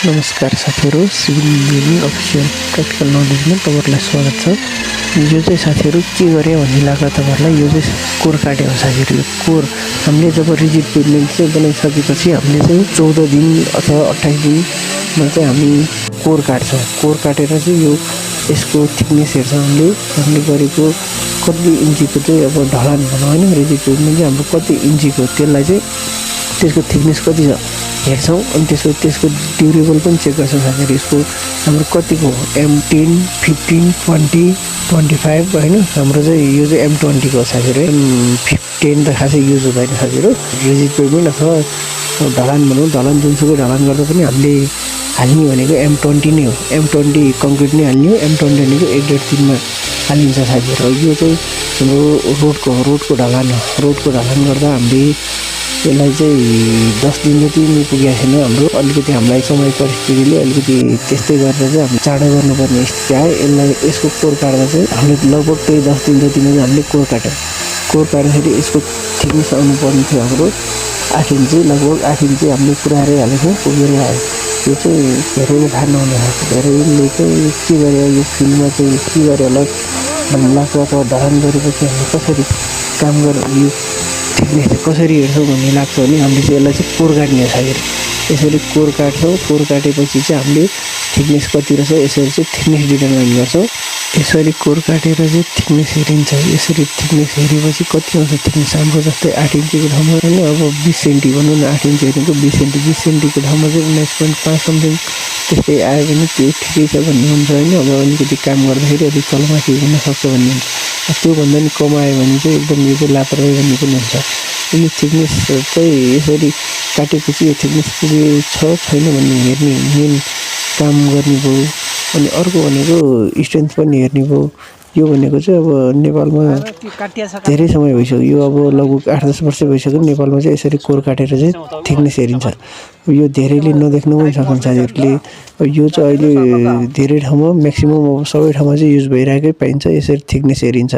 नमस्कार साथीहरू, civil engineering official practical नलेजमा तपाईँहरूलाई स्वागत छ। यो चाहिँ साथीहरू के गरे भन्ने लाग्दा तपाईँहरूलाई यो चाहिँ कोर काटे हो साथीहरू। यो कोर हामीले जब रिजिड पेभमेन्ट चाहिँ बनाइसकेपछि हामीले चाहिँ 14 दिन अथवा 28 दिनमा चाहिँ हामी कोर काट्छौँ। कोर काटेर चाहिँ यो यसको थिकनेस हेर्छौँ हामीले गरेको कति इन्चीको चाहिँ अब ढलान भनौँ होइन, रिजिड पेभमेन्ट चाहिँ हाम्रो कति इन्चीको त्यसलाई चाहिँ त्यसको थिकनेस कति छ हेर्छौँ। अनि त्यसको ड्युरेबल पनि चेक गर्छौँ साथीहरू। यसको हाम्रो कतिको M10, 15, 20, 25 होइन, हाम्रो चाहिँ यो चाहिँ M20 को साथीहरू। M10 त खासै युज हुँदैन साथीहरू। रिजिड पेभमेन्ट अथवा ढलान भनौँ, ढलान जुनसुकै ढलान गर्दा पनि हामीले हाल्ने भनेको M20 नै हो। M20 कङ्क्रिट नै हाल्ने हो। M20 भनेको 1.5 दिनमा हालिन्छ साथीहरू। यो चाहिँ हाम्रो रोडको ढलान हो। रोडको ढलान गर्दा हामीले यसलाई चाहिँ 10 दिन जति नै पुगेको छैन। हाम्रो अलिकति हामीलाई समय परिस्थितिले अलिकति त्यस्तै गरेर चाहिँ हामीले चाँडो गर्नुपर्ने स्थिति आयो। यसको कोर काट्दा चाहिँ हामीले लगभग त्यही 10 दिन जतिमा चाहिँ हामीले कोर काट्यौँ। कोर काट्दाखेरि यसको थिकनेस आउनुपर्ने थियो हाम्रो 8 इन्च, लगभग 8 इन्च हामीले पुऱ्याएरै हालेको पुगेर आयो। यो चाहिँ धेरैले थाहा नहुने खालको, धेरैले चाहिँ के गरे यो फिल्डमा चाहिँ के गरे होला भन्ने लाग्छ। अथवा ढलान गरेपछि हामीले कसरी काम गरेर यो थिकनेस कसरी हेर्छौँ भन्ने लाग्छ भने हामीले चाहिँ यसलाई चाहिँ कोर काट्ने हो साथीहरू। यसरी कोर काट्छौँ। कोर काटेपछि चाहिँ हामीले थिकनेस कति रहेछ यसरी चाहिँ थिकनेस डिटर्माइन गर्छौँ। यसरी कोर काटेर चाहिँ थिकनेस हेरिन्छ। यसरी थिकनेस हेरेपछि कति आउँछ थिकनेस हाम्रो, जस्तै 8 इन्चीको ठाउँमा होइन, अब 20 सेन्टी भनौँ न, 8 इन्च हेरेको 20 सेन्टीको ठाउँमा चाहिँ 19.5 समथिङ त्यस्तै आयो भने त्यो ठिकै छ भन्ने हुन्छ होइन। अब अलिकति काम गर्दाखेरि अलिक तलमाथि हुनसक्छ भन्ने हुन्छ। त्योभन्दा नि कम आयो भने चाहिँ एकदम यो चाहिँ लापरवाही भन्ने पनि हुन्छ। यो थिकनेस चाहिँ यसरी काटेपछि यो थिकनेस पुगेको छ छैन भन्ने हेर्ने मेन काम गर्ने भयो। अनि अर्को भनेको स्ट्रेन्थ पनि हेर्ने भयो। यो भनेको चाहिँ अब नेपालमा धेरै समय भइसक्यो। यो अब लगभग 8-10 वर्ष भइसक्यो नेपालमा चाहिँ यसरी कोर काटेर चाहिँ थिकनेस हेरिन्छ। यो धेरैले नदेख्नु पनि सक्छ साथीहरूले। यो चाहिँ अहिले धेरै ठाउँमा म्याक्सिमम अब सबै ठाउँमा चाहिँ युज भइरहेकै पाइन्छ। यसरी थिकनेस हेरिन्छ।